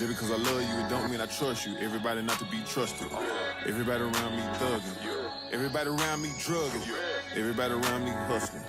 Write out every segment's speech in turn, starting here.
Just because I love you, it don't mean I trust you. Everybody not to be trusted. Everybody around me thugging. Everybody around me drugging. Everybody around me hustling.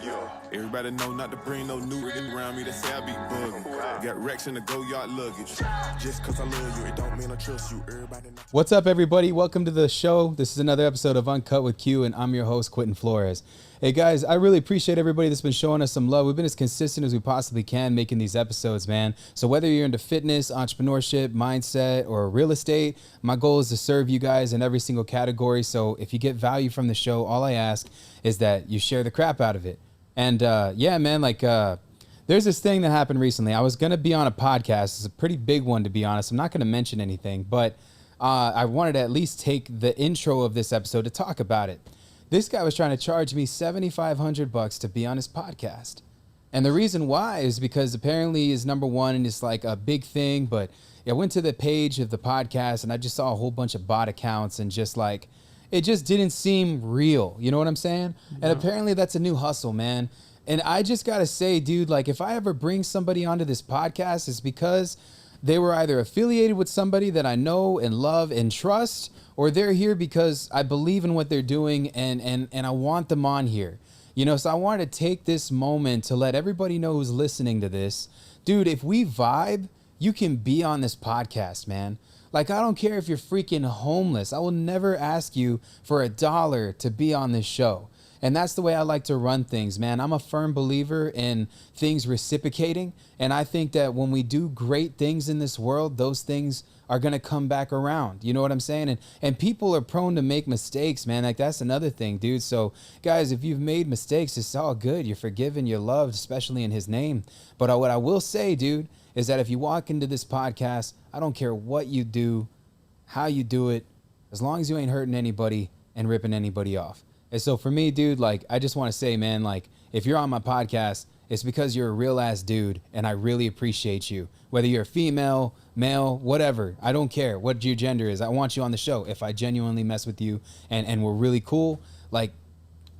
Everybody know not to bring no new rigging around me. They say I be bugging. Got racks in the go-yard luggage. Just because I love you, it don't mean I trust you. Everybody not. What's up, everybody? Welcome to the show. This is another episode of Uncut With Q, and I'm your host, Quentin Flores. Hey, guys, I really appreciate everybody that's been showing us some love. We've been as consistent as we possibly can making these episodes, man. So whether you're into fitness, entrepreneurship, mindset, or real estate, my goal is to serve you guys in every single category. So if you get value from the show, all I ask is that you share the crap out of it. And yeah, man, there's this thing that happened recently. I was going to be on a podcast. It's a pretty big one, to be honest. I'm not going to mention anything, but I wanted to at least take the intro of this episode to talk about it. This guy was trying to charge me $7,500 to be on his podcast. And the reason why is because apparently he's number one and it's like a big thing. But I went to the page of the podcast and I just saw a whole bunch of bot accounts and just like, it just didn't seem real. You know what I'm saying? Yeah. And apparently that's a new hustle, man. And I just got to say, dude, like if I ever bring somebody onto this podcast, it's because they were either affiliated with somebody that I know and love and trust, or they're here because I believe in what they're doing and I want them on here. You know, so I wanted to take this moment to let everybody know who's listening to this. Dude, if we vibe, you can be on this podcast, man. Like, I don't care if you're freaking homeless. I will never ask you for $1 to be on this show. And that's the way I like to run things, man. I'm a firm believer in things reciprocating. And I think that when we do great things in this world, those things are going to come back around. You know what I'm saying? And people are prone to make mistakes, man. Like, that's another thing, dude. So, guys, if you've made mistakes, it's all good. You're forgiven. You're loved, especially in his name. But what I will say, dude, is that if you walk into this podcast, I don't care what you do, how you do it, as long as you ain't hurting anybody and ripping anybody off. And so for me, dude, like, I just want to say, man, like, if you're on my podcast, it's because you're a real ass dude and I really appreciate you. Whether you're a female, male, whatever, I don't care what your gender is. I want you on the show. If I genuinely mess with you and we're really cool, like,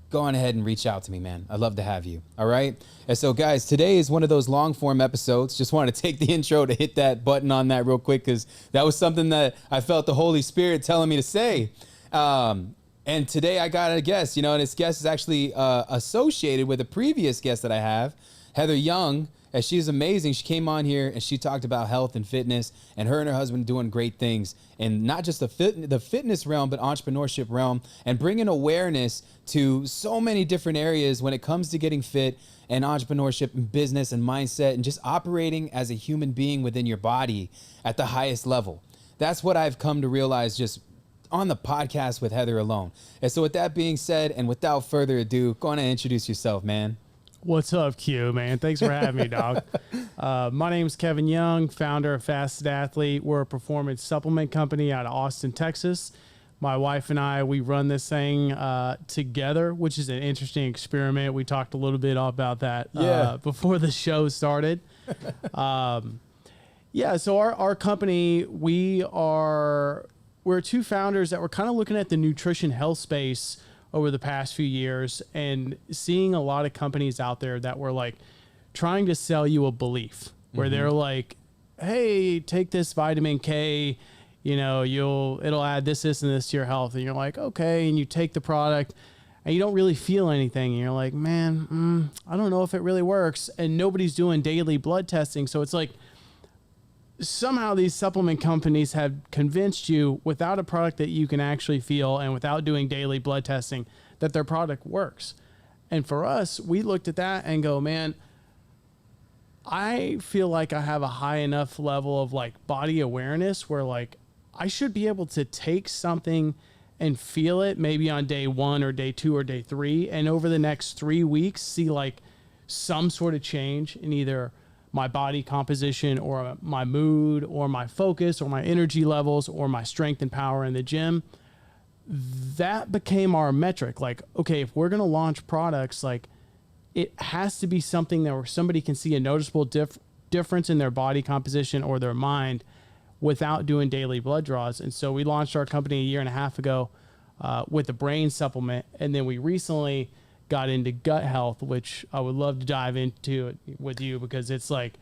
go on ahead and reach out to me, man. I'd love to have you. All right. And so, guys, today is one of those long form episodes. Just wanted to take the intro to hit that button on that real quick because that was something that I felt the Holy Spirit telling me to say. And today I got a guest, and this guest is actually associated with a previous guest that I have, Heather Young. And she's amazing. She came on here and she talked about health and fitness and her husband doing great things in not just the fitness realm, but entrepreneurship realm, and bringing awareness to so many different areas when it comes to getting fit and entrepreneurship and business and mindset and just operating as a human being within your body at the highest level. That's what I've come to realize just on the podcast with Heather alone. And so with that being said, and without further ado, go on and introduce yourself, man. What's up, Q, man? Thanks for having me, dog. My name's Kevin Young, founder of Fasted Athlete. We're a performance supplement company out of Austin, Texas. My wife and I, we run this thing together, which is an interesting experiment. We talked a little bit about that before the show started. So our company, we're two founders that were kind of looking at the nutrition health space over the past few years and seeing a lot of companies out there that were like trying to sell you a belief where they're like, hey, take this vitamin K, it'll add this, and this to your health. And you're like, okay. And you take the product and you don't really feel anything. And you're like, man, I don't know if it really works. And nobody's doing daily blood testing. So it's like, somehow these supplement companies have convinced you without a product that you can actually feel and without doing daily blood testing that their product works. And for us, we looked at that and go, man, I feel like I have a high enough level of like body awareness where like I should be able to take something and feel it maybe on day 1 or day 2 or day 3. And over the next 3 weeks, see like some sort of change in either my body composition or my mood or my focus or my energy levels or my strength and power in the gym. That became our metric. Like, okay, if we're going to launch products, like it has to be something that where somebody can see a noticeable difference in their body composition or their mind without doing daily blood draws. And so we launched our company a year and a half ago with the brain supplement. And then we recently got into gut health, which I would love to dive into it with you because it's like,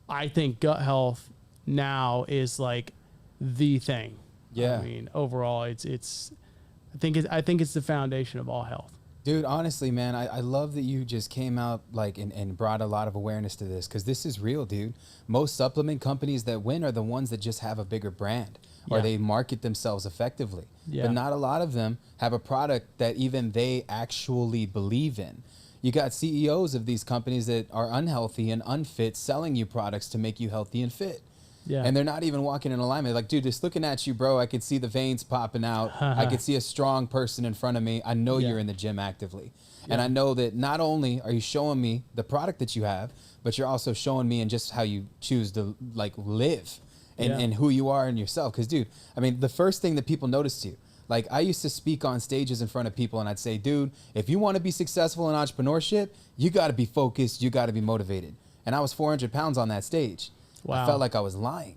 I think gut health now is like the thing. Yeah. I mean, overall, I think it's the foundation of all health. Dude, honestly, man, I love that you just came out like and brought a lot of awareness to this, because this is real, dude. Most supplement companies that win are the ones that just have a bigger brand, or they market themselves effectively. Yeah. But not a lot of them have a product that even they actually believe in. You got CEOs of these companies that are unhealthy and unfit selling you products to make you healthy and fit. Yeah. And they're not even walking in alignment. Like, dude, just looking at you, bro, I could see the veins popping out. I could see a strong person in front of me. I know you're in the gym actively. And I know that not only are you showing me the product that you have, but you're also showing me in just how you choose to like live and who you are in yourself. Because, dude, I mean, the first thing that people notice to you, like I used to speak on stages in front of people and I'd say, dude, if you want to be successful in entrepreneurship, you got to be focused. You got to be motivated. And I was 400 pounds on that stage. Wow. I felt like I was lying.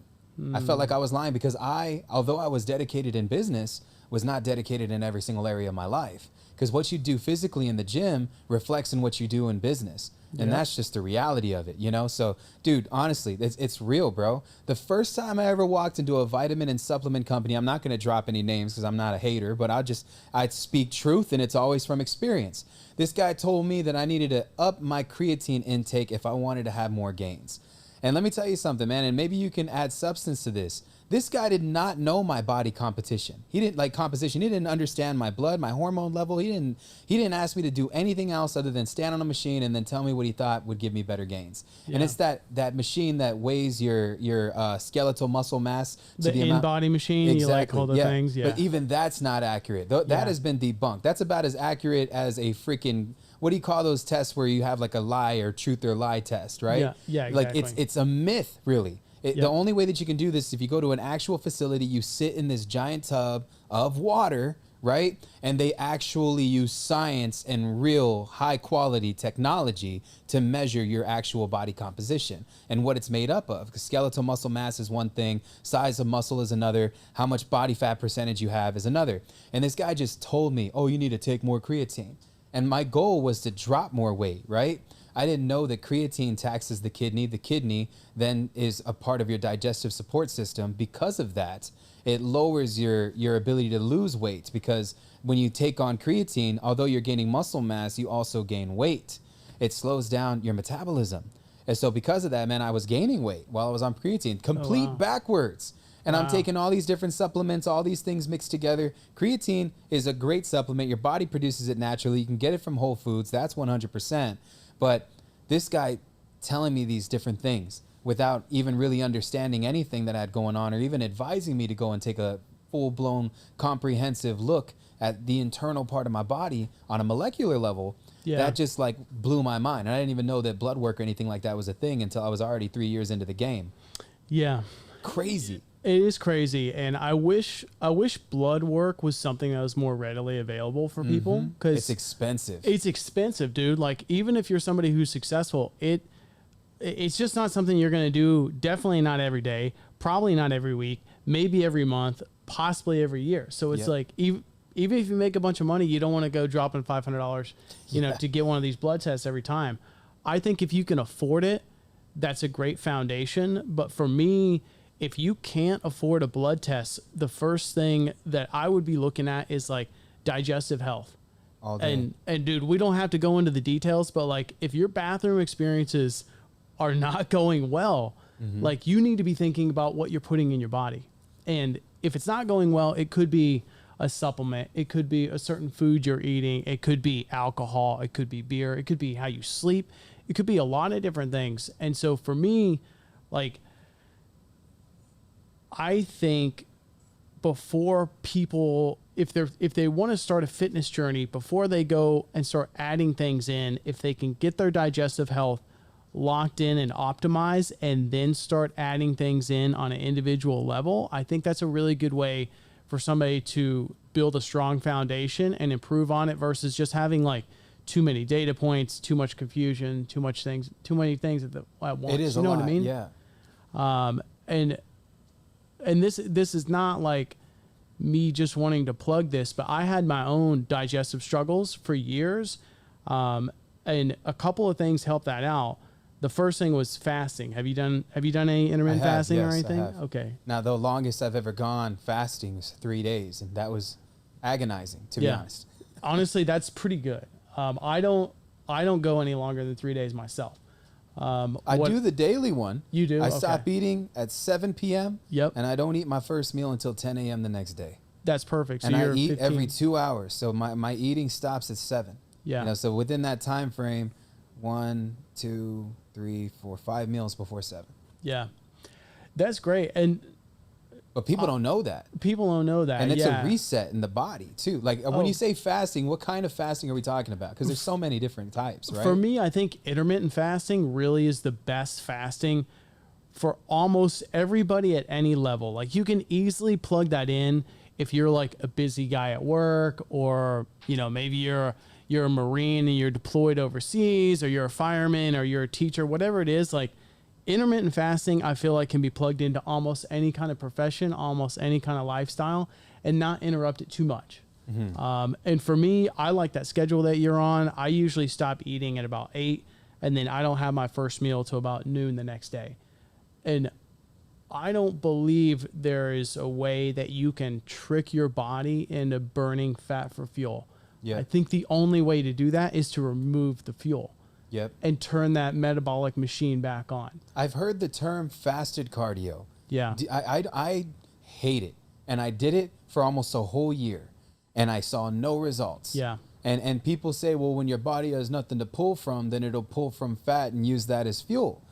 I felt like I was lying because although I was dedicated in business, was not dedicated in every single area of my life. Because what you do physically in the gym reflects in what you do in business. And that's just the reality of it, you know? So, dude, honestly, it's real, bro. The first time I ever walked into a vitamin and supplement company, I'm not going to drop any names because I'm not a hater, but I'd speak truth, and it's always from experience. This guy told me that I needed to up my creatine intake if I wanted to have more gains. And let me tell you something, man, and maybe you can add substance to this. This guy did not know my body composition. He didn't like composition. He didn't understand my blood, my hormone level. He didn't ask me to do anything else other than stand on a machine and then tell me what he thought would give me better gains. Yeah. And it's that machine that weighs your skeletal muscle mass to the in-body machine. Exactly. You like all the things. Yeah. But even that's not accurate. That has been debunked. That's about as accurate as a freaking, what do you call those tests where you have like a lie or truth or lie test, right? Yeah, exactly. Like it's a myth, really. The only way that you can do this is if you go to an actual facility, you sit in this giant tub of water, right? And they actually use science and real high quality technology to measure your actual body composition and what it's made up of. Because skeletal muscle mass is one thing, size of muscle is another, how much body fat percentage you have is another. And this guy just told me, oh, you need to take more creatine. And my goal was to drop more weight, right? I didn't know that creatine taxes the kidney. The kidney then is a part of your digestive support system. Because of that, it lowers your ability to lose weight, because when you take on creatine, although you're gaining muscle mass, you also gain weight. It slows down your metabolism. And so because of that, man, I was gaining weight while I was on creatine, backwards. And I'm taking all these different supplements, all these things mixed together. Creatine is a great supplement. Your body produces it naturally. You can get it from Whole Foods. That's 100%. But this guy telling me these different things without even really understanding anything that I had going on, or even advising me to go and take a full-blown comprehensive look at the internal part of my body on a molecular level, that just like blew my mind. And I didn't even know that blood work or anything like that was a thing until I was already 3 years into the game. Yeah. Crazy. It is crazy, and I wish blood work was something that was more readily available for people, because it's expensive. It's expensive, dude. Like, even if you're somebody who's successful, it's just not something you're going to do. Definitely not every day. Probably not every week. Maybe every month. Possibly every year. So it's like even if you make a bunch of money, you don't want to go dropping $500, to get one of these blood tests every time. I think if you can afford it, that's a great foundation. But for me, if you can't afford a blood test, the first thing that I would be looking at is like digestive health. All day. And dude, we don't have to go into the details, but like if your bathroom experiences are not going well, like you need to be thinking about what you're putting in your body. And if it's not going well, it could be a supplement. It could be a certain food you're eating. It could be alcohol. It could be beer. It could be how you sleep. It could be a lot of different things. And so for me, like, I think before people, if they want to start a fitness journey, before they go and start adding things in, if they can get their digestive health locked in and optimized and then start adding things in on an individual level, I think that's a really good way for somebody to build a strong foundation and improve on it, versus just having like too many data points, too much confusion, too many things at once. It is you know a lot, what I mean? Yeah. And this is not like me just wanting to plug this, but I had my own digestive struggles for years. And a couple of things helped that out. The first thing was fasting. Have you done any intermittent I have, fasting or yes, I anything? have. Okay. Now, the longest I've ever gone fasting was 3 days, and that was agonizing, to be honest. Honestly, that's pretty good. I don't go any longer than 3 days myself. I do the daily one. You do? I Okay. stop eating at 7 p.m. Yep. And I don't eat my first meal until 10 a.m. the next day. That's perfect. So And you're I eat 15. every 2 hours. So my eating stops at 7. Yeah. You know, so within that time frame, 1, 2, 3, 4, 5 meals before 7. Yeah. That's great. And But people don't know that. people don't know that. And it's yeah. a reset in the body, too. Like, when Oh. you say fasting, what kind of fasting are we talking about? Because there's so many different types, right? For me, I think intermittent fasting really is the best fasting for almost everybody at any level. Like, you can easily plug that in if you're like a busy guy at work, or, you know, maybe you're a Marine and you're deployed overseas, or you're a fireman, or you're a teacher, whatever it is. Like, intermittent fasting, I feel like, can be plugged into almost any kind of profession, almost any kind of lifestyle, and not interrupt it too much. And for me, I like that schedule that you're on. I usually stop eating at about 8, and then I don't have my first meal till about noon the next day. And I don't believe there is a way that you can trick your body into burning fat for fuel. Yeah. I think the only way to do that is to remove the fuel Yep. and turn that metabolic machine back on. I've heard the term fasted cardio. Yeah. I hate it. And I did it for almost a whole year. And I saw no results. Yeah. And people say, well, when your body has nothing to pull from, then it'll pull from fat and use that as fuel.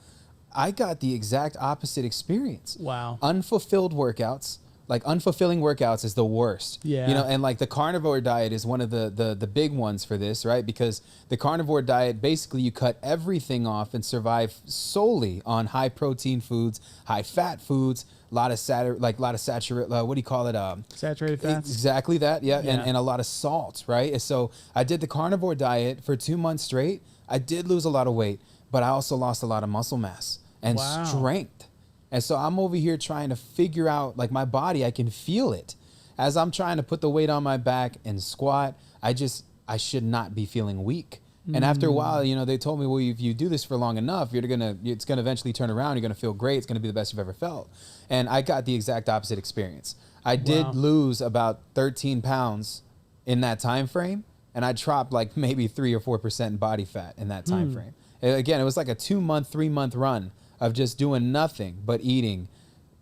I got the exact opposite experience. Wow. Unfulfilled workouts, like unfulfilling workouts is the worst. Yeah. You know, and like the carnivore diet is one of the big ones for this, right? Because the carnivore diet, basically you cut everything off and survive solely on high protein foods, high fat foods, a lot of saturated, what do you call it? Saturated fats. Exactly that, yeah. Yeah. And a lot of salt, right? And so I did the carnivore diet for 2 months straight. I did lose a lot of weight, but I also lost a lot of muscle mass and Wow. strength. And so I'm over here trying to figure out, like, my body, I can feel it. As I'm trying to put the weight on my back and squat, I should not be feeling weak. And after a while, you know, they told me, well, if you do this for long enough, it's gonna eventually turn around. You're gonna feel great. It's gonna be the best you've ever felt. And I got the exact opposite experience. I did Wow. lose about 13 pounds in that time frame, and I dropped like maybe 3 or 4% body fat in that time frame. Again, it was like a 2-month, 3-month run of just doing nothing but eating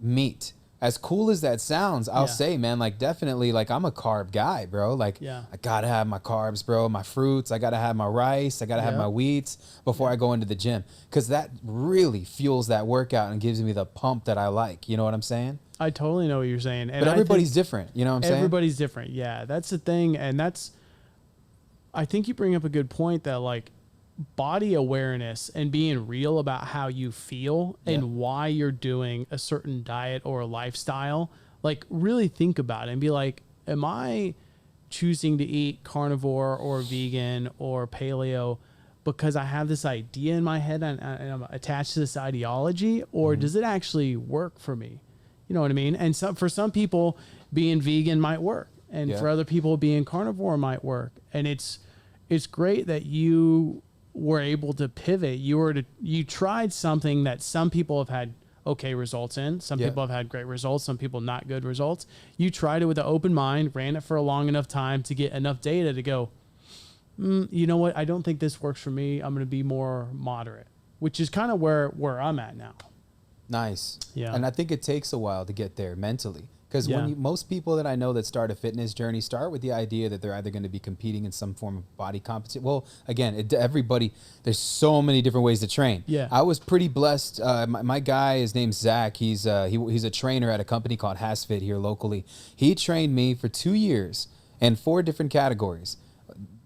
meat. As cool as that sounds, I'll say, man, like, definitely, like, I'm a carb guy, bro. Like, Yeah. I gotta have my carbs, bro, my fruits. I gotta have my rice. I gotta have Yeah. my wheats before I go into the gym, because that really fuels that workout and gives me the pump that I like. You know what I'm saying? I totally know what you're saying. And But I everybody's think different. You know what I'm saying? everybody's different. Yeah, that's the thing. And I think you bring up a good point that, like, body awareness and being real about how you feel and why you're doing a certain diet or a lifestyle, like, really think about it and be like, am I choosing to eat carnivore or vegan or paleo because I have this idea in my head and I'm attached to this ideology, or does it actually work for me? You know what I mean? And for some people, being vegan might work, and for other people, being carnivore might work. And it's great that you were able to pivot. You tried something that some people have had okay results in. Some people have had great results. Some people not good results. You tried it with an open mind, ran it for a long enough time to get enough data to go, you know what? I don't think this works for me. I'm going to be more moderate, which is kind of where I'm at now. Nice. Yeah. And I think it takes a while to get there mentally. Because most people that I know that start a fitness journey start with the idea that they're either going to be competing in some form of body competition. Well, again, everybody, there's so many different ways to train. Yeah. I was pretty blessed. My guy, his name's Zach. He's a trainer at a company called HasFit here locally. He trained me for 2 years in 4 different categories.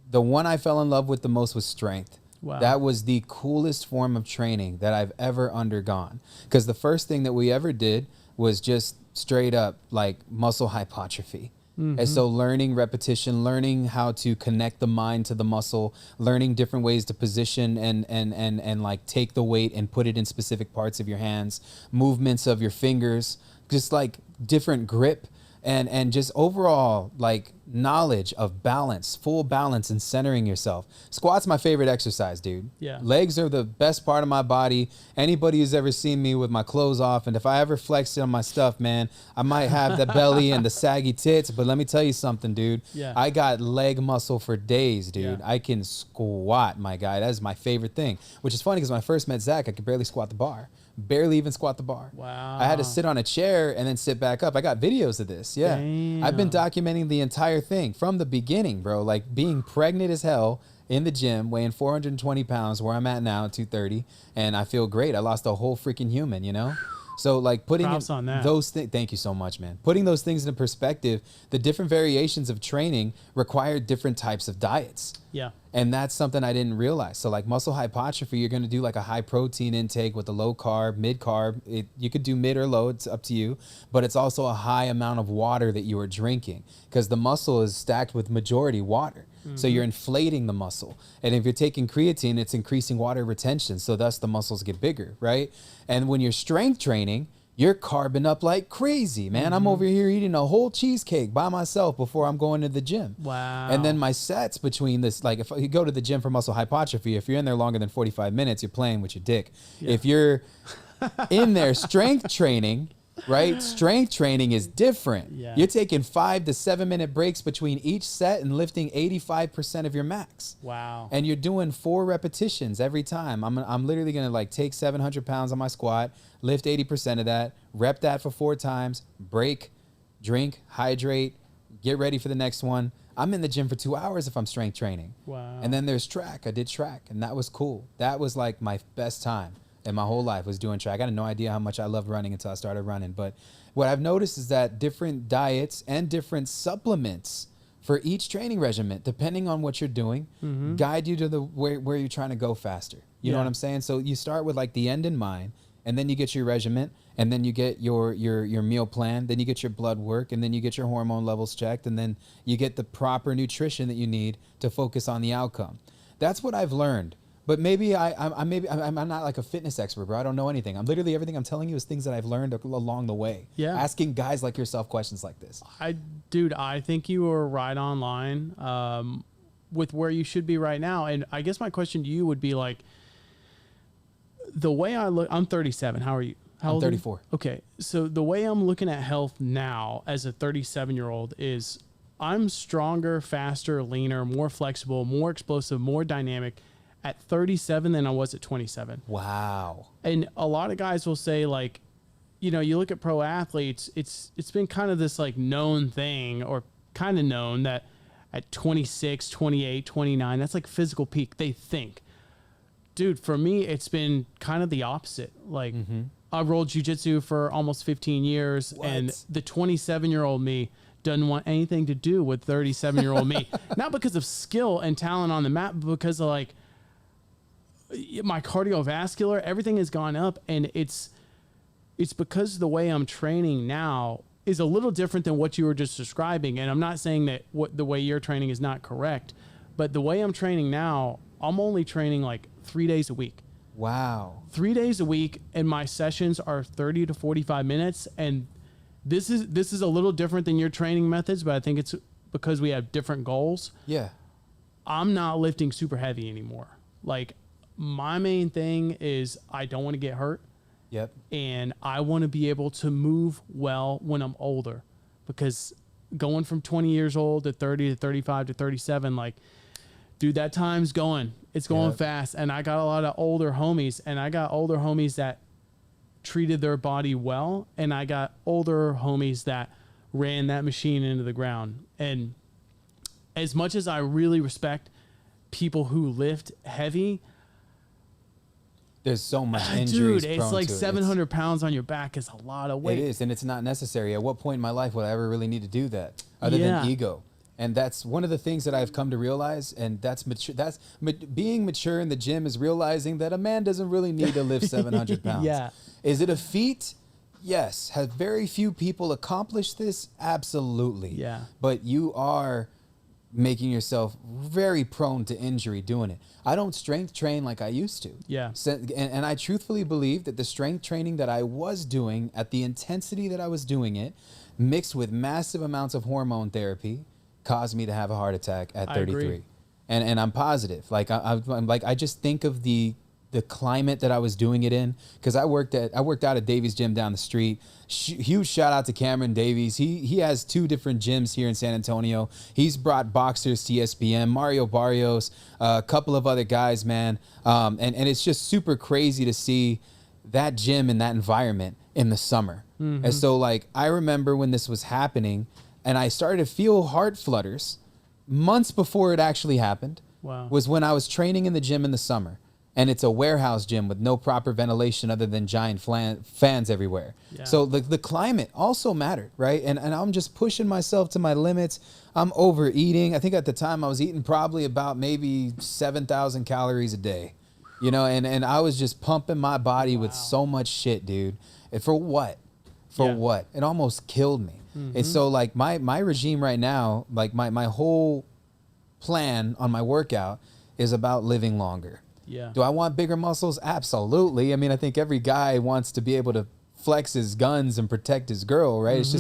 The one I fell in love with the most was strength. Wow. That was the coolest form of training that I've ever undergone. Because the first thing that we ever did was just straight up like muscle hypertrophy. And so learning repetition, learning how to connect the mind to the muscle, learning different ways to position and like take the weight and put it in specific parts of your hands, movements of your fingers, just like different grip. and just overall like knowledge of balance, full balance and centering yourself. Squat's my favorite exercise, dude. Yeah. Legs are the best part of my body. Anybody who's ever seen me with my clothes off, and if I ever flex on my stuff, man, I might have the belly and the saggy tits, but let me tell you something, dude. Yeah. I got leg muscle for days, dude. Yeah. I can squat, my guy. That is my favorite thing, which is funny because when I first met Zach, I could barely squat the bar. Barely even squat the bar. Wow. I had to sit on a chair and then sit back up. I got videos of this. Yeah. Damn. I've been documenting the entire thing from the beginning, bro. Like being pregnant as hell in the gym, weighing 420 pounds, where I'm at now, 230, and I feel great. I lost a whole freaking human, you know? So like putting Props on that. those things, thank you so much, man. Putting those things into perspective, the different variations of training require different types of diets. Yeah. And that's something I didn't realize. So like muscle hypertrophy, you're going to do like a high protein intake with a low carb, mid carb. You could do mid or low, it's up to you. But it's also a high amount of water that you are drinking because the muscle is stacked with majority water. So you're inflating the muscle. And if you're taking creatine, it's increasing water retention. So thus the muscles get bigger, right? And when you're strength training, you're carbing up like crazy, man. I'm over here eating a whole cheesecake by myself before I'm going to the gym. Wow. And then my sets between this, like if you go to the gym for muscle hypertrophy, if you're in there longer than 45 minutes, you're playing with your dick. Yeah. If you're in there strength training, right? Strength training is different. Yeah. You're taking 5 to 7 minute breaks between each set and lifting 85% of your max. Wow. And you're doing 4 repetitions every time. I'm literally going to like take 700 pounds on my squat, lift 80% of that, rep that for 4 times, break, drink, hydrate, get ready for the next one. I'm in the gym for 2 hours if I'm strength training. Wow. And then there's track. I did track and that was cool. That was like my best time in my whole life was doing track. I had no idea how much I loved running until I started running. But what I've noticed is that different diets and different supplements for each training regimen, depending on what you're doing, guide you to the where you're trying to go faster. You know Yeah. what I'm saying? So you start with like the end in mind, and then you get your regimen, and then you get your meal plan, then you get your blood work, and then you get your hormone levels checked, and then you get the proper nutrition that you need to focus on the outcome. That's what I've learned. But maybe I'm not like a fitness expert, bro. I don't know anything. I'm literally everything I'm telling you is things that I've learned along the way. Yeah. Asking guys like yourself questions like this. I think you were right on line with where you should be right now. And I guess my question to you would be like, the way I look, I'm 37. How are you? How I'm old are you? 34. Okay. So the way I'm looking at health now as a 37-year-old is I'm stronger, faster, leaner, more flexible, more explosive, more dynamic at 37 than I was at 27. Wow. And a lot of guys will say like, you know, you look at pro athletes, it's been kind of this like known thing or kind of known that at 26, 28, 29, that's like physical peak. They think, dude, for me, it's been kind of the opposite. Like I rolled jujitsu for almost 15 years and the 27-year-old me doesn't want anything to do with 37-year-old me. Not because of skill and talent on the mat, but because of like, my cardiovascular, everything has gone up, and it's because the way I'm training now is a little different than what you were just describing. And I'm not saying that the way you're training is not correct, but the way I'm training now, I'm only training like 3 days a week. Wow. 3 days a week, and my sessions are 30 to 45 minutes. And this is a little different than your training methods, but I think it's because we have different goals. Yeah. I'm not lifting super heavy anymore. Like, my main thing is I don't want to get hurt. Yep. And I want to be able to move well when I'm older, because going from 20 years old to 30 to 35 to 37, like, dude, that time's going. It's going fast. And I got a lot of older homies, and I got older homies that treated their body well, and I got older homies that ran that machine into the ground. And as much as I really respect people who lift heavy, there's so much injuries. Dude, it's like 700 pounds on your back is a lot of weight. It is, and it's not necessary. At what point in my life would I ever really need to do that, other than ego? And that's one of the things that I've come to realize, and that's mature. Being mature in the gym is realizing that a man doesn't really need to lift 700 pounds. Yeah. Is it a feat? Yes. Have very few people accomplished this? Absolutely. Yeah. But you are making yourself very prone to injury doing it. I don't strength train like I used to. Yeah. And I truthfully believe that the strength training that I was doing at the intensity that I was doing it, mixed with massive amounts of hormone therapy, caused me to have a heart attack at 33. agree. And I'm positive. Like I'm like, I just think of the climate that I was doing it in, because I worked out at Davies Gym down the street. Huge shout out to Cameron Davies. He has 2 different gyms here in San Antonio. He's brought boxers to ESPN, Mario Barrios, a couple of other guys, man. And it's just super crazy to see that gym in that environment in the summer. And so like, I remember when this was happening and I started to feel heart flutters months before it actually happened. Wow. Was when I was training in the gym in the summer. And it's a warehouse gym with no proper ventilation other than giant fans everywhere. Yeah. So the climate also mattered, right? And I'm just pushing myself to my limits. I'm overeating. I think at the time I was eating probably about maybe 7,000 calories a day, you know, and I was just pumping my body with so much shit, dude. And for what? For what? It almost killed me. And so like my regime right now, like my whole plan on my workout is about living longer. Yeah. Do I want bigger muscles? Absolutely. I mean, I think every guy wants to be able to flex his guns and protect his girl, right? It's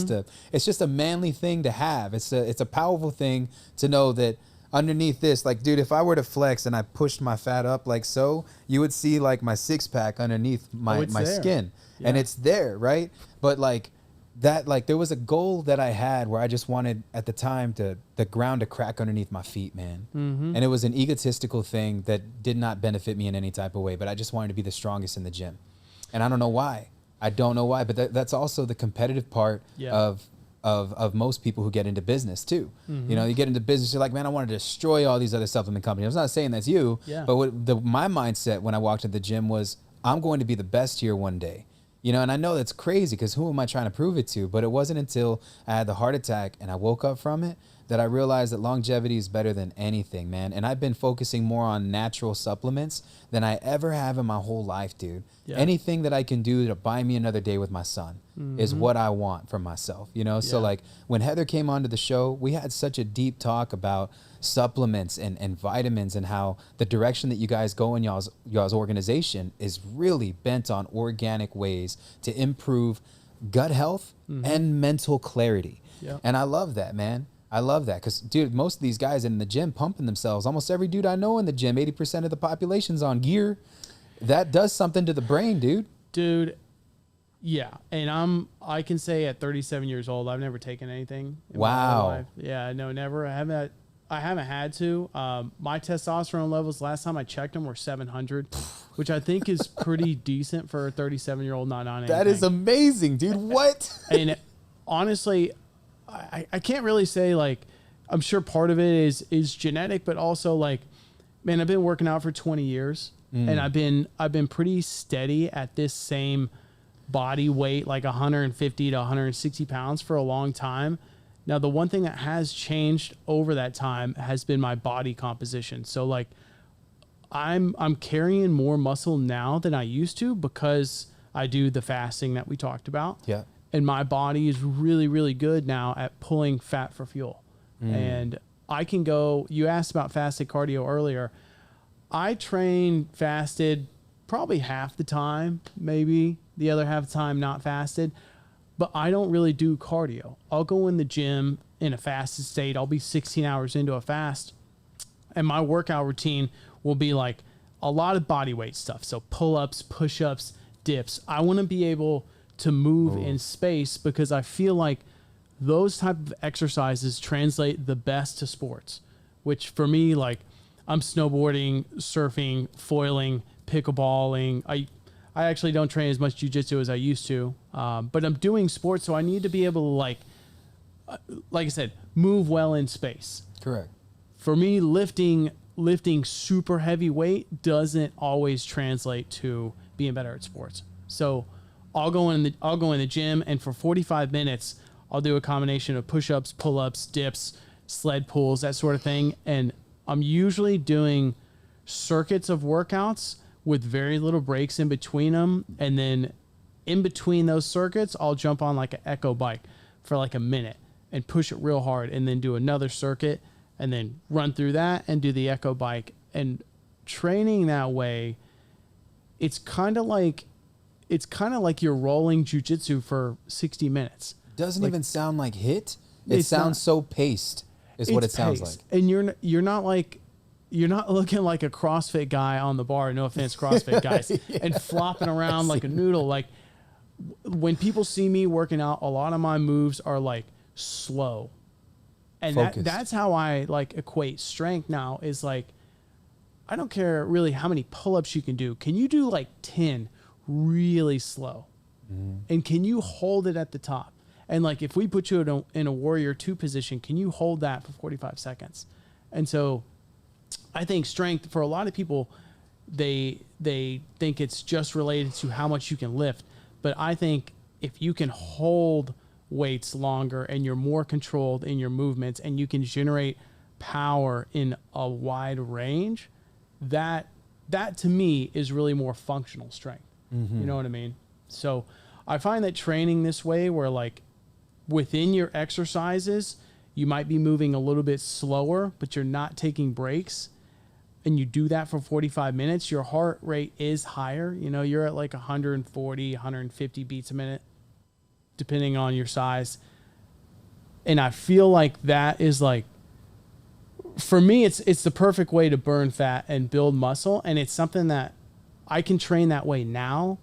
just a manly thing to have. It's a powerful thing to know that underneath this, like, dude, if I were to flex and I pushed my fat up like so, you would see like my 6-pack underneath my skin. Yeah. And it's there, right? But like that, like there was a goal that I had where I just wanted at the time the ground to crack underneath my feet, man. And it was an egotistical thing that did not benefit me in any type of way, but I just wanted to be the strongest in the gym. And I don't know why. I don't know why, but that's also the competitive part of most people who get into business too. You know, you get into business, you're like, man, I want to destroy all these other supplement companies. I'm not saying that's you, but my mindset when I walked into the gym was, I'm going to be the best here one day. You know, and I know that's crazy because who am I trying to prove it to? But it wasn't until I had the heart attack and I woke up from it that I realized that longevity is better than anything, man. And I've been focusing more on natural supplements than I ever have in my whole life, dude. Yeah. Anything that I can do to buy me another day with my son is what I want from myself, you know? So like when Heather came onto the show, we had such a deep talk about supplements and vitamins and how the direction that you guys go in y'all's organization is really bent on organic ways to improve gut health and mental clarity. Yeah. And I love that, man. I love that because, dude, most of these guys in the gym pumping themselves. Almost every dude I know in the gym, 80% of the population's on gear. That does something to the brain, dude. Dude, yeah. And I can say at 37 years old, I've never taken anything in my whole life. Yeah, no, never. I haven't had to. My testosterone levels, last time I checked them, were 700, which I think is pretty decent for a 37-year-old not on anything. That is amazing, dude. What? And honestly, I can't really say, like, I'm sure part of it is genetic, but also like, man, I've been working out for 20 years and I've been pretty steady at this same body weight, like 150 to 160 pounds for a long time. Now, the one thing that has changed over that time has been my body composition. So like I'm carrying more muscle now than I used to because I do the fasting that we talked about. Yeah. And my body is really, really good now at pulling fat for fuel. And I can go, you asked about fasted cardio earlier. I train fasted probably half the time, maybe the other half the time not fasted, but I don't really do cardio. I'll go in the gym in a fasted state. I'll be 16 hours into a fast and my workout routine will be like a lot of body weight stuff. So pull-ups, push-ups, dips. I want to be able to move in space because I feel like those type of exercises translate the best to sports, which for me, like I'm snowboarding, surfing, foiling, pickleballing. I actually don't train as much jiu-jitsu as I used to, but I'm doing sports. So I need to be able to like I said, move well in space. Correct. For me, lifting super heavy weight doesn't always translate to being better at sports. So I'll go in the gym and for 45 minutes, I'll do a combination of push-ups, pull-ups, dips, sled pulls, that sort of thing. And I'm usually doing circuits of workouts with very little breaks in between them. And then in between those circuits, I'll jump on like an echo bike for like a minute and push it real hard and then do another circuit. and then run through that and do the echo bike. And training that way, it's kind of like you're rolling jujitsu for 60 minutes. Doesn't Like, even sound like HIIT. It it's sounds not- so paced is what it it's sounds paced. like. And you're not looking like a CrossFit guy on the bar. No offense, CrossFit guys, and flopping around like a noodle. Like when people see me working out, a lot of my moves are like slow, and Focused. that's how I like equate strength now. Is like I don't care really how many pull-ups you can do. Can you do like 10 really slow, and can you hold it at the top? And like if we put you in a warrior 2 position, can you hold that for 45 seconds? And so I think strength for a lot of people, they think it's just related to how much you can lift. But I think if you can hold weights longer and you're more controlled in your movements and you can generate power in a wide range, that to me is really more functional strength. You know what I mean? So I find that training this way, where like within your exercises, you might be moving a little bit slower, but you're not taking breaks, and you do that for 45 minutes, your heart rate is higher. You know, you're at like 140, 150 beats a minute, depending on your size. And I feel like that is like, for me, it's the perfect way to burn fat and build muscle. And it's something that I can train that way now.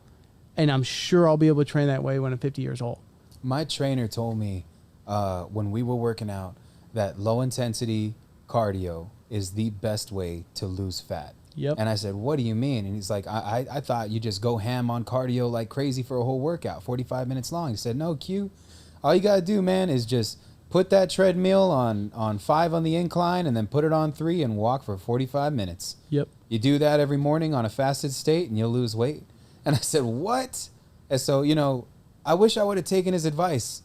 And I'm sure I'll be able to train that way when I'm 50 years old. My trainer told me when we were working out that low intensity cardio is the best way to lose fat. Yep. And I said, what do you mean? And he's like, I thought you just go ham on cardio like crazy for a whole workout, 45 minutes long. He said, no, Q, all you got to do, man, is just put that treadmill on 5 on the incline and then put it on 3 and walk for 45 minutes. Yep. You do that every morning on a fasted state and you'll lose weight. And I said, what? And so, you know, I wish I would have taken his advice.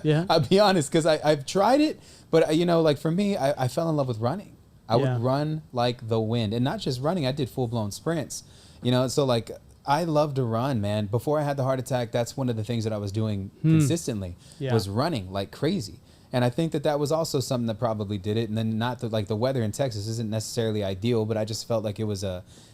Yeah. I'll be honest, because I've tried it. But, you know, like for me, I fell in love with running. I would run like the wind. And not just running, I did full-blown sprints. You know, so like I love to run, man. Before I had the heart attack, that's one of the things that I was doing consistently was running like crazy. And I think that was also something that probably did it. And then not that like the weather in Texas isn't necessarily ideal, but I just felt like it was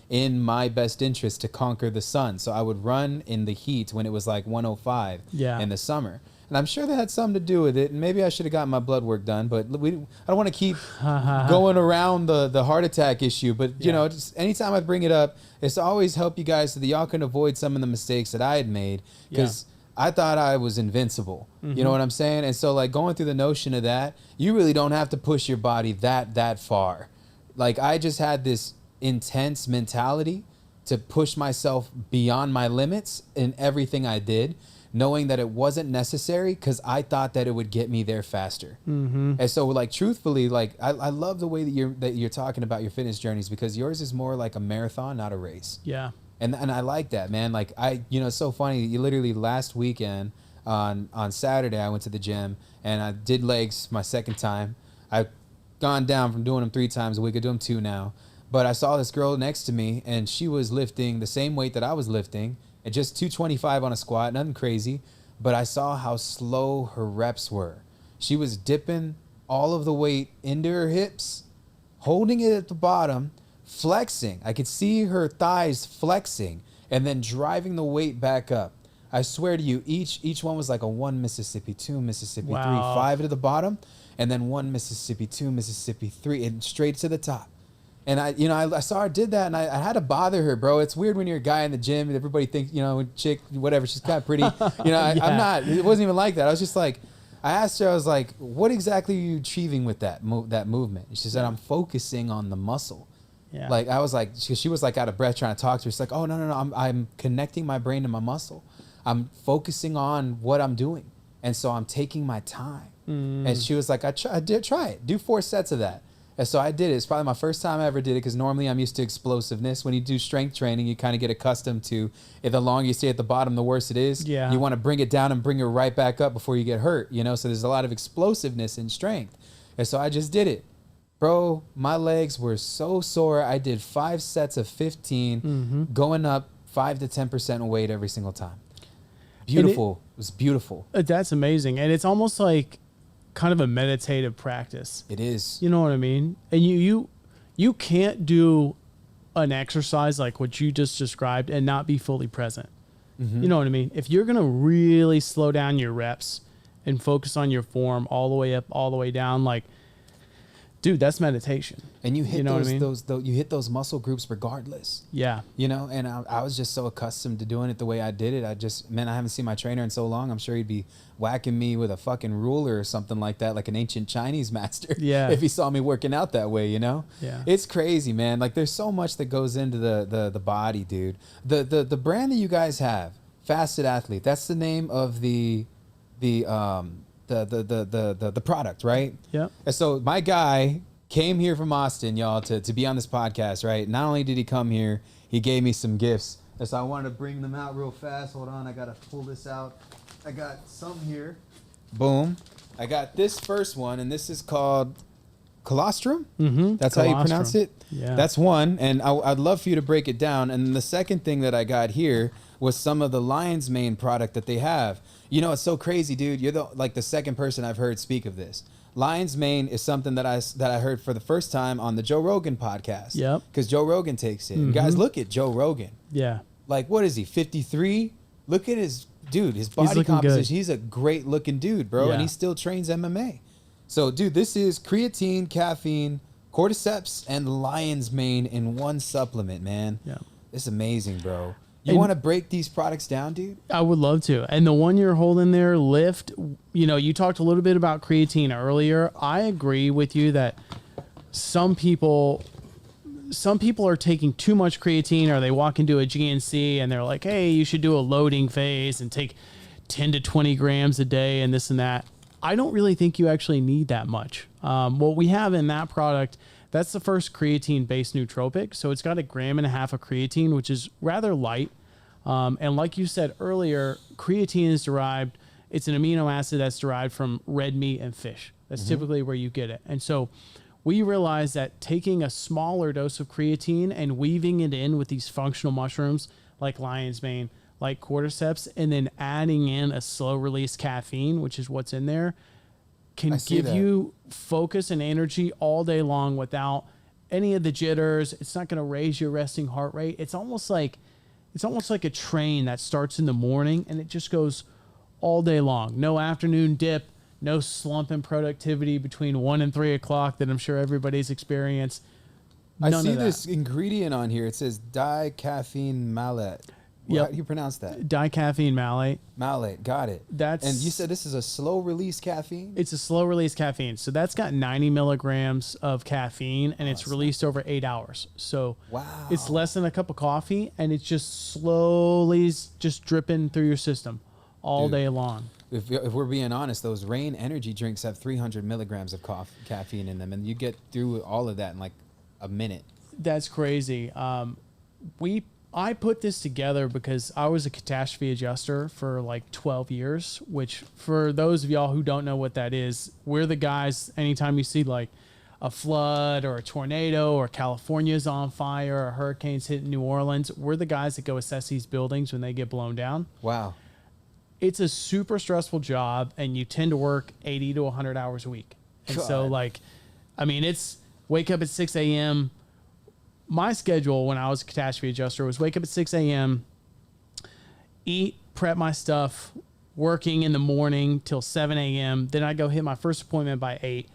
in my best interest to conquer the sun. So I would run in the heat when it was like 105 in the summer. And I'm sure that had something to do with it. And maybe I should have gotten my blood work done, but I don't want to keep going around the heart attack issue. But, you know, just anytime I bring it up, it's to always help you guys so that y'all can avoid some of the mistakes that I had made. Because I thought I was invincible. You know what I'm saying? And so like going through the notion of that, you really don't have to push your body that far. Like I just had this intense mentality to push myself beyond my limits in everything I did, knowing that it wasn't necessary because I thought that it would get me there faster. And so like truthfully, like I love the way that you're talking about your fitness journeys, because yours is more like a marathon, not a race. Yeah. And I like that, man. Like you know, it's so funny. You literally last weekend on Saturday, I went to the gym and I did legs my second time. I've gone down from doing them 3 times a week. I do them 2 now. But I saw this girl next to me and she was lifting the same weight that I was lifting at just 225 on a squat, nothing crazy. But I saw how slow her reps were. She was dipping all of the weight into her hips, holding it at the bottom, flexing. I could see her thighs flexing and then driving the weight back up. I swear to you, each one was like a 1 Mississippi, 2 Mississippi, 3, 5 to the bottom, and then 1 Mississippi, 2 Mississippi, 3, and straight to the top. And I saw her did that, and I had to bother her, bro. It's weird when you're a guy in the gym and everybody thinks, you know, chick, whatever, she's kind of pretty. You know, I'm not. It wasn't even like that. I was just like, I asked her, I was like, what exactly are you achieving with that movement? And she said, I'm focusing on the muscle. Yeah. Like I was like, she was like out of breath trying to talk to her. She's like, oh no, I'm connecting my brain to my muscle. I'm focusing on what I'm doing, and so I'm taking my time. And she was like, I did try it. Do 4 sets of that. And so I did it. It's probably my first time I ever did it, because normally I'm used to explosiveness. When you do strength training, you kind of get accustomed to the longer you stay at the bottom, the worse it is. Yeah. You want to bring it down and bring it right back up before you get hurt, you know? So there's a lot of explosiveness in strength. And so I just did it. Bro, my legs were so sore. I did 5 sets of 15, going up 5 to 10% weight every single time. Beautiful. It was beautiful. That's amazing. And it's almost like kind of a meditative practice. It is. You know what I mean? And you can't do an exercise like what you just described and not be fully present. You know what I mean? If you're going to really slow down your reps and focus on your form all the way up, all the way down, like, dude, that's meditation. And you hit You know what I mean? those you hit those muscle groups regardless. Yeah. You know, and I was just so accustomed to doing it the way I did it. I haven't seen my trainer in so long. I'm sure he'd be whacking me with a fucking ruler or something like that, like an ancient Chinese master. Yeah. If he saw me working out that way, you know? Yeah. It's crazy, man. Like there's so much that goes into the body, dude. The brand that you guys have, Fasted Athlete, that's the name of the product, right? Yep. And so my guy came here from Austin, y'all, to be on this podcast, right? Not only did he come here, he gave me some gifts. And so I wanted to bring them out real fast. Hold on, I got to pull this out. I got some here. Boom. I got this first one, and this is called colostrum. Mm-hmm. That's how you pronounce it? Yeah. That's one, and I'd love for you to break it down. And the second thing that I got here was some of the Lion's Mane product that they have. You know, it's so crazy, dude. You're the second person I've heard speak of this. Lion's Mane is something that I heard for the first time on the Joe Rogan podcast. Yep. Because Joe Rogan takes it. And guys, look at Joe Rogan. Yeah. Like, what is he, 53? Look at his body looking composition. good. He's a great looking dude, bro. Yeah. And he still trains MMA. So, dude, this is creatine, caffeine, cordyceps, and Lion's Mane in one supplement, man. Yeah. It's amazing, bro. You And- want to break these products down, dude? I would love to. And the one you're holding there, Lift, you know, you talked a little bit about creatine earlier. I agree with you that some people are taking too much creatine, or they walk into a GNC and they're like, hey, you should do a loading phase and take 10 to 20 grams a day and this and that. I don't really think you actually need that much. What we have in that product, that's the first creatine-based nootropic. So it's got 1.5 grams of creatine, which is rather light. And like you said earlier, creatine is derived, it's an amino acid that's derived from red meat and fish. That's typically where you get it. And so we realized that taking a smaller dose of creatine and weaving it in with these functional mushrooms like lion's mane, like cordyceps, and then adding in a slow release caffeine, which is what's in there, can give you focus and energy all day long without any of the jitters. It's not going to raise your resting heart rate. It's almost like a train that starts in the morning and it just goes all day long. No afternoon dip, no slump in productivity between 1 and 3 o'clock that I'm sure everybody's experienced. None I see of that. this ingredient on here. It says dicaffeine malate. Yep. How do you pronounce that? Dicaffeine malate. Malate. Got it. That's- And you said this is a slow release caffeine? It's a slow release caffeine. So that's got 90 milligrams of caffeine and it's released over 8 hours. So Wow. it's less than a cup of coffee and it's just slowly just dripping through your system all day long. If we're being honest, those Rain energy drinks have 300 milligrams of caffeine in them, and you get through all of that in like a minute. That's crazy. I put this together because I was a catastrophe adjuster for like 12 years, which for those of y'all who don't know what that is, we're the guys, anytime you see like a flood or a tornado or California's on fire or hurricanes hitting New Orleans, we're the guys that go assess these buildings when they get blown down. Wow. It's a super stressful job and you tend to work 80 to 100 hours a week. And so God. like, I mean, it's wake up at 6 a.m. My schedule when I was a catastrophe adjuster was wake up at 6 a.m., eat, prep my stuff, working in the morning till 7 a.m. Then I go hit my first appointment by 8.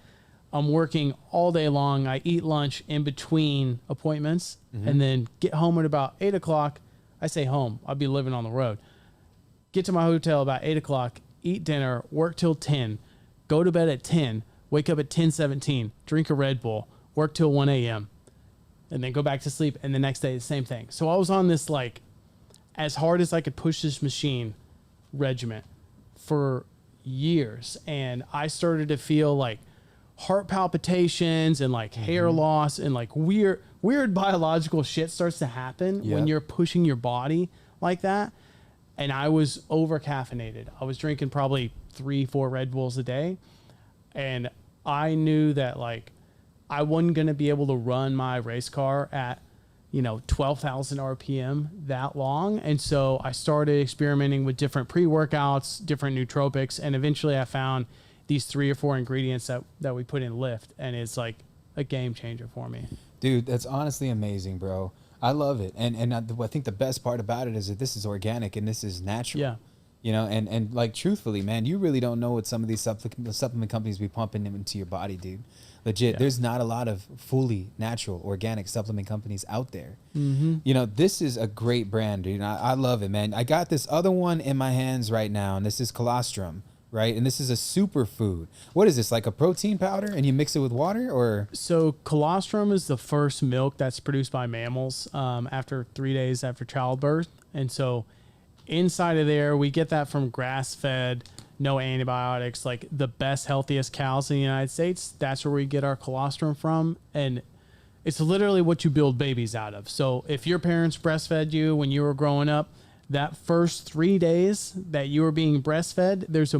I'm working all day long. I eat lunch in between appointments and then get home at about 8 o'clock. I say home. I'll be living on the road. Get to my hotel about 8 o'clock, eat dinner, work till 10, go to bed at 10, wake up at 10:17, drink a Red Bull, work till 1 a.m., and then go back to sleep. And the next day, the same thing. So I was on this, like, as hard as I could push this machine regiment for years. And I started to feel like heart palpitations and like hair loss and like weird biological shit starts to happen when Yep. you're pushing your body like that. And I was over caffeinated. I was drinking probably 3-4 Red Bulls a day. And I knew that like I wasn't going to be able to run my race car at, 12,000 RPM that long. And so I started experimenting with different pre-workouts, different nootropics. And eventually I found these 3 or 4 ingredients that we put in Lift, and it's like a game changer for me. Dude, that's honestly amazing, bro. I love it. And I think the best part about it is that this is organic and this is natural. Yeah. You know, and like truthfully, man, you really don't know what some of these supplement companies be pumping into your body, dude. Legit, Yeah. there's not a lot of fully natural organic supplement companies out there. Mm-hmm. You know, this is a great brand, dude. I love it, man. I got this other one in my hands right now, and this is colostrum, right? And this is a superfood. What is this, like a protein powder, and you mix it with water, or? So colostrum is the first milk that's produced by mammals after 3 days after childbirth. And so inside of there, we get that from grass-fed, no antibiotics, like the best, healthiest cows in the United States. That's where we get our colostrum from. And it's literally what you build babies out of. So if your parents breastfed you when you were growing up, that first 3 days that you were being breastfed, there's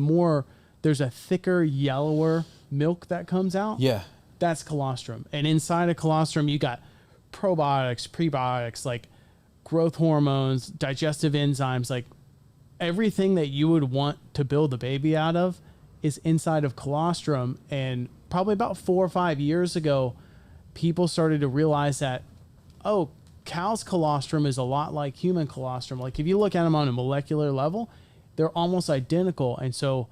a thicker, yellower milk that comes out. Yeah. That's colostrum. And inside of colostrum, you got probiotics, prebiotics, like growth hormones, digestive enzymes, like everything that you would want to build a baby out of is inside of colostrum. And probably about 4 or 5 years ago, people started to realize that, oh, cow's colostrum is a lot like human colostrum. Like if you look at them on a molecular level, they're almost identical. And so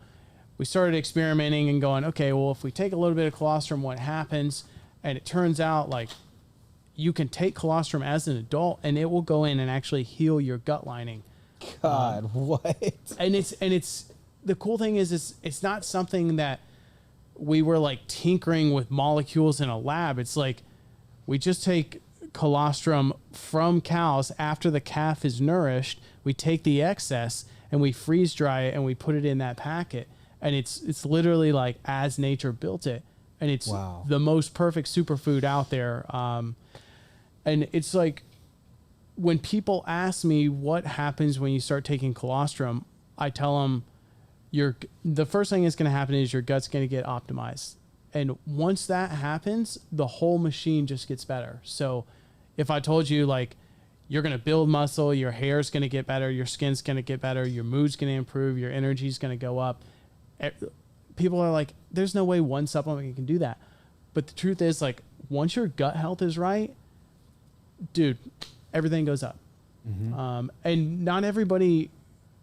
we started experimenting and going, okay, well, if we take a little bit of colostrum, what happens? And it turns out like you can take colostrum as an adult and it will go in and actually heal your gut lining. God, what? And it's the cool thing is it's not something that we were like tinkering with molecules in a lab. It's like we just take colostrum from cows after the calf is nourished. We take the excess and we freeze dry it and we put it in that packet. And it's literally like as nature built it. And it's the most perfect superfood out there. And it's like when people ask me what happens when you start taking colostrum, I tell them the first thing that's going to happen is your gut's going to get optimized. And once that happens, the whole machine just gets better. So if I told you like you're going to build muscle, your hair's going to get better, your skin's going to get better, your mood's going to improve, your energy's going to go up, people are like, there's no way one supplement can do that. But the truth is, like, once your gut health is right, dude, everything goes up. Mm-hmm. And not everybody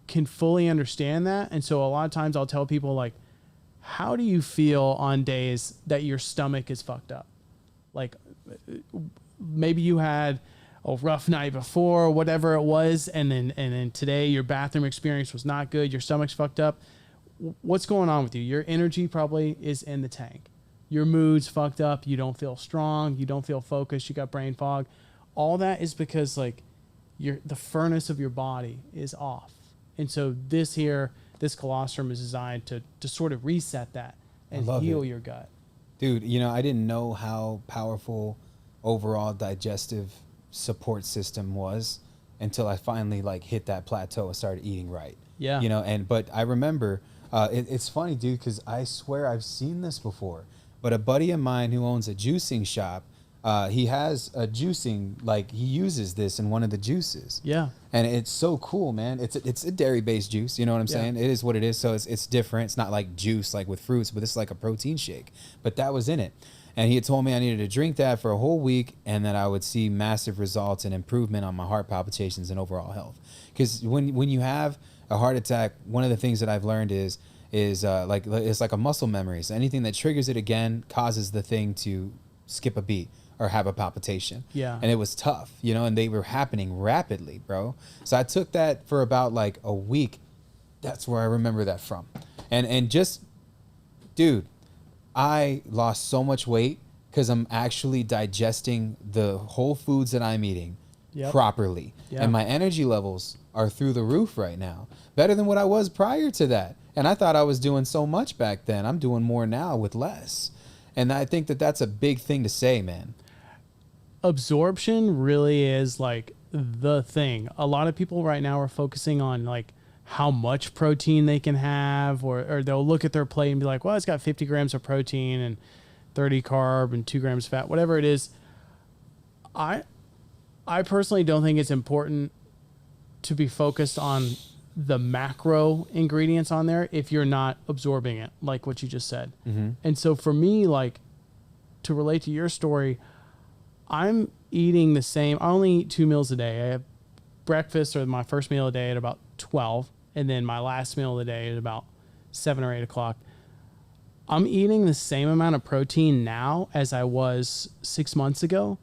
can fully understand that. And so a lot of times I'll tell people, like, how do you feel on days that your stomach is fucked up? Like, maybe you had a rough night before, whatever it was, and then today your bathroom experience was not good, your stomach's fucked up. What's going on with you? Your energy probably is in the tank. Your mood's fucked up. You don't feel strong. You don't feel focused. You got brain fog. All that is because like the furnace of your body is off. And so this colostrum is designed to sort of reset that and heal your gut. Dude, you know, I didn't know how powerful overall digestive support system was until I finally like hit that plateau and started eating right. Yeah. You know, but I remember, it's funny, dude, because I swear I've seen this before. But a buddy of mine who owns a juicing shop, he has a juicing, like he uses this in one of the juices. Yeah. And it's so cool, man. It's a dairy-based juice, you know what I'm saying? It is what it is, so it's different. It's not like juice like with fruits, but this is like a protein shake. But that was in it. And he had told me I needed to drink that for a whole week and that I would see massive results and improvement on my heart palpitations and overall health. Because when you have a heart attack, one of the things that I've learned is like it's like a muscle memory. So anything that triggers it again causes the thing to skip a beat or have a palpitation. Yeah. And it was tough, you know, and they were happening rapidly, bro. So I took that for about like a week. That's where I remember that from. And just, dude, I lost so much weight because I'm actually digesting the whole foods that I'm eating properly. Yep. And my energy levels are through the roof right now. Better than what I was prior to that. And I thought I was doing so much back then. I'm doing more now with less. And I think that that's a big thing to say, man. Absorption really is like the thing. A lot of people right now are focusing on like how much protein they can have, or they'll look at their plate and be like, well, it's got 50 grams of protein and 30 carb and 2 grams fat, whatever it is. I personally don't think it's important to be focused on the macro ingredients on there if you're not absorbing it, like what you just said. And so for me, like, to relate to your story, I'm eating the same. I only eat 2 meals a day. I have breakfast or my first meal a day at about 12, and then my last meal of the day at about 7 or 8 o'clock. I'm eating the same amount of protein now as I was 6 months ago,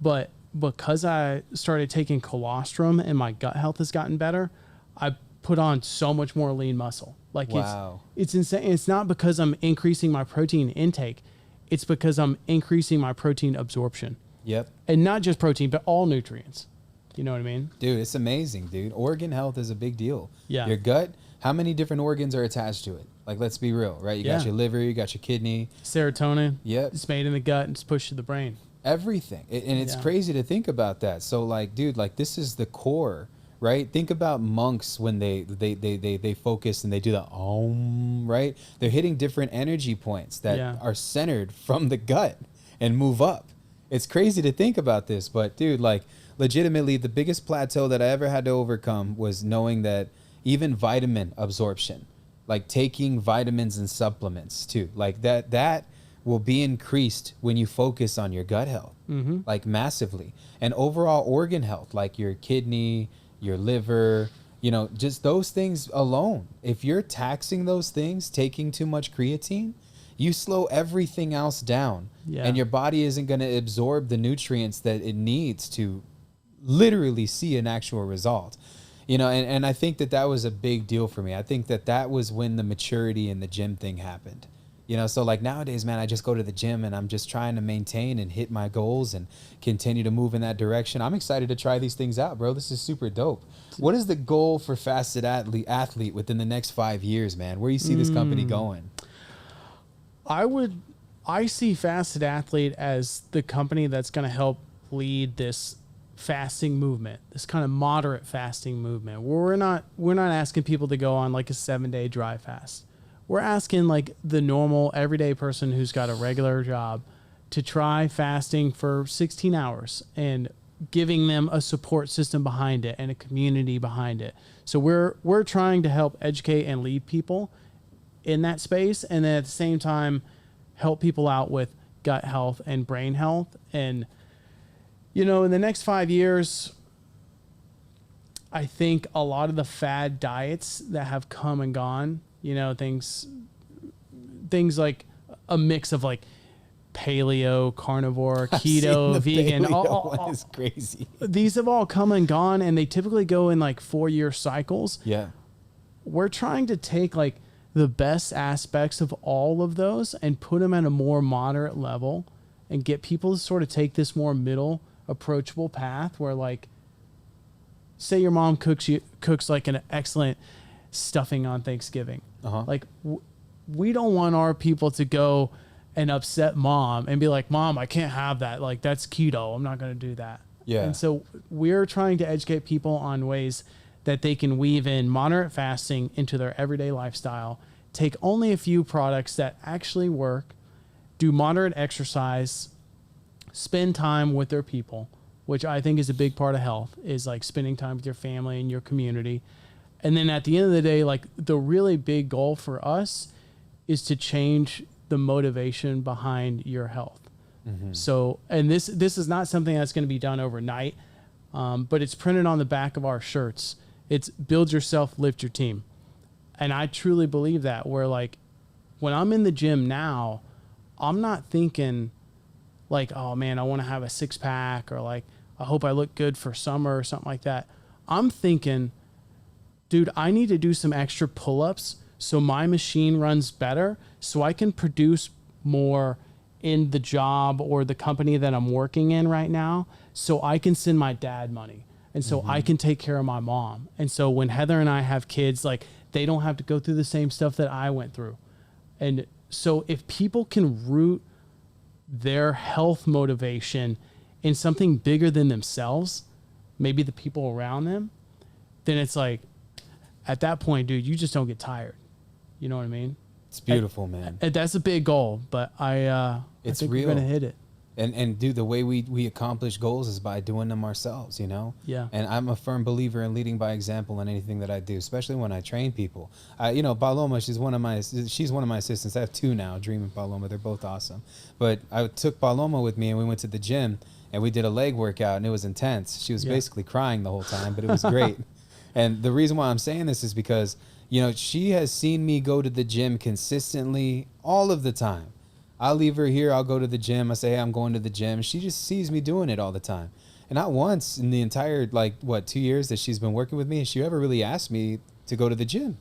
but because I started taking colostrum and my gut health has gotten better, I put on so much more lean muscle. Like, wow. It's insane. It's not because I'm increasing my protein intake. It's because I'm increasing my protein absorption. Yep. And not just protein, but all nutrients. You know what I mean? Dude, it's amazing, dude. Organ health is a big deal. Yeah. Your gut, how many different organs are attached to it? Like, let's be real, right? You got your liver, you got your kidney. Serotonin. Yep. It's made in the gut and it's pushed to the brain. Everything. And it's crazy to think about that. So, like, dude, like, this is the core, right? Think about monks when they focus and they do the om, right? They're hitting different energy points that are centered from the gut and move up. It's crazy to think about this, but dude, like, legitimately, the biggest plateau that I ever had to overcome was knowing that even vitamin absorption, like taking vitamins and supplements too, like that will be increased when you focus on your gut health, like massively. And overall organ health, like your kidney, your liver, you know, just those things alone. If you're taxing those things, taking too much creatine, you slow everything else down. Yeah. And your body isn't going to absorb the nutrients that it needs to literally see an actual result. You know, and I think that was a big deal for me. I think that was when the maturity in the gym thing happened. You know, so like nowadays, man, I just go to the gym and I'm just trying to maintain and hit my goals and continue to move in that direction. I'm excited to try these things out, bro. This is super dope. What is the goal for Fasted Athlete within the next 5 years, man? Where you see this company going? I see Fasted Athlete as the company that's going to help lead this fasting movement, this kind of moderate fasting movement, where we're not asking people to go on like a 7-day dry fast. We're asking like the normal everyday person who's got a regular job to try fasting for 16 hours and giving them a support system behind it and a community behind it. So we're trying to help educate and lead people in that space, and then at the same time help people out with gut health and brain health. And you know, in the next 5 years, I think a lot of the fad diets that have come and gone, you know, things like a mix of like paleo, carnivore, keto, vegan, all is crazy. These have all come and gone, and they typically go in like 4-year cycles. Yeah. We're trying to take like the best aspects of all of those and put them at a more moderate level and get people to sort of take this more middle approachable path where, like, say your mom cooks like an excellent stuffing on Thanksgiving. Like, we don't want our people to go and upset mom and be like, Mom, I can't have that. Like, that's keto. I'm not going to do that. Yeah. And so we're trying to educate people on ways that they can weave in moderate fasting into their everyday lifestyle, take only a few products that actually work, do moderate exercise, spend time with their people, which I think is a big part of health, is like spending time with your family and your community. And then at the end of the day, like, the really big goal for us is to change the motivation behind your health. So, and this is not something that's going to be done overnight, but it's printed on the back of our shirts. It's build yourself, lift your team. And I truly believe that, where like when I'm in the gym now, I'm not thinking like, oh man, I want to have a 6-pack, or like, I hope I look good for summer or something like that. I'm thinking, dude, I need to do some extra pull-ups so my machine runs better, so I can produce more in the job or the company that I'm working in right now, so I can send my dad money. And so I can take care of my mom. And so when Heather and I have kids, like, they don't have to go through the same stuff that I went through. And so if people can root their health motivation in something bigger than themselves, maybe the people around them, then it's like, at that point, dude, you just don't get tired. You know what I mean? It's beautiful, man. And that's a big goal, but I It's think real. we're going to hit it. And dude, the way we accomplish goals is by doing them ourselves, you know? Yeah. And I'm a firm believer in leading by example in anything that I do, especially when I train people. You know, Paloma, she's one of my assistants. I have two now, Dream and Paloma. They're both awesome. But I took Paloma with me and we went to the gym and we did a leg workout and it was intense. She was basically crying the whole time, but it was great. And the reason why I'm saying this is because, you know, she has seen me go to the gym consistently all of the time. I'll leave her here. I'll go to the gym. I say, hey, I'm going to the gym. She just sees me doing it all the time. And not once in the entire, 2 years that she's been working with me, has she ever really asked me to go to the gym.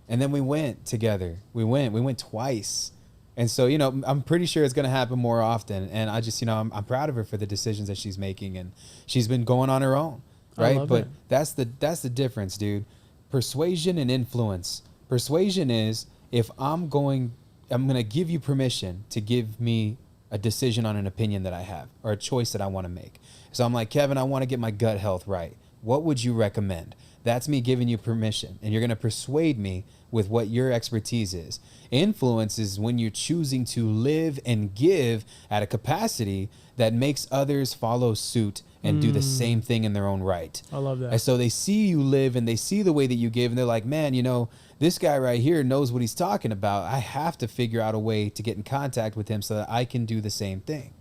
And then we went together. We went twice. And so, you know, I'm pretty sure it's going to happen more often. And I just, you know, I'm proud of her for the decisions that she's making. And she's been going on her own, right? But that's the difference, dude. Persuasion and influence. Persuasion is if I'm going to give you permission to give me a decision on an opinion that I have or a choice that I want to make. So I'm like, Kevin, I want to get my gut health right. What would you recommend? That's me giving you permission. And you're going to persuade me with what your expertise is. Influence is when you're choosing to live and give at a capacity that makes others follow suit and do the same thing in their own right. I love that. And so they see you live and they see the way that you give and they're like, man, you know, this guy right here knows what he's talking about. I have to figure out a way to get in contact with him so that I can do the same thing.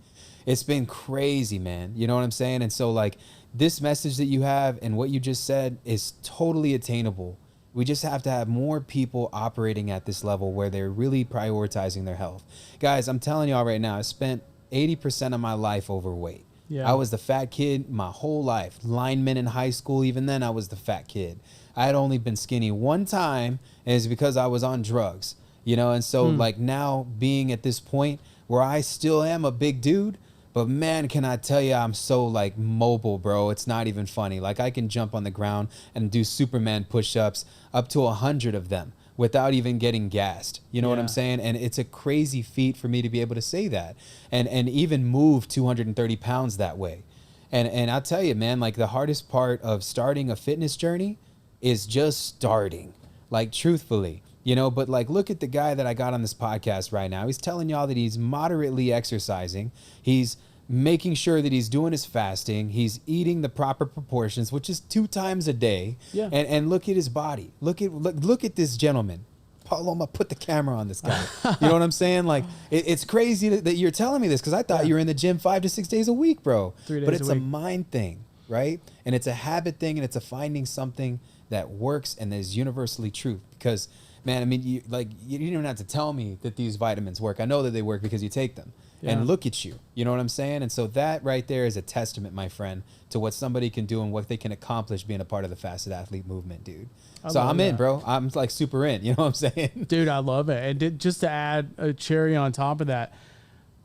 It's been crazy, man. You know what I'm saying? And so like this message that you have and what you just said is totally attainable. We just have to have more people operating at this level where they're really prioritizing their health. Guys, I'm telling y'all right now, I spent 80% of my life overweight. Yeah. I was the fat kid my whole life. Lineman in high school, even then I was the fat kid. I had only been skinny one time, and it's because I was on drugs, you know? And so like now being at this point where I still am a big dude, but man, can I tell you, I'm so like mobile, bro. It's not even funny. Like I can jump on the ground and do Superman push-ups up to 100 of them without even getting gassed. You know what I'm saying? And it's a crazy feat for me to be able to say that and even move 230 pounds that way. And I'll tell you, man, like the hardest part of starting a fitness journey is just starting, like truthfully, you know, but like, look at the guy that I got on this podcast right now. He's telling y'all that he's moderately exercising. He's making sure that he's doing his fasting. He's eating the proper proportions, which is 2 times a day. Yeah. And look at his body. Look at this gentleman. Paloma, put the camera on this guy. You know what I'm saying? Like, it's crazy that you're telling me this because I thought you were in the gym 5 to 6 days a week, bro. 3 days but it's a a week. mind thing, right? And it's a habit thing, and it's a finding something that works and that is universally true. Because, man, I mean, you don't even have to tell me that these vitamins work. I know that they work because you take them. And look at you. You know what I'm saying? And so that right there is a testament, my friend, to what somebody can do and what they can accomplish being a part of the Fasted Athlete movement, dude. So I'm in, bro. I'm like super in. You know what I'm saying? Dude, I love it. And just to add a cherry on top of that,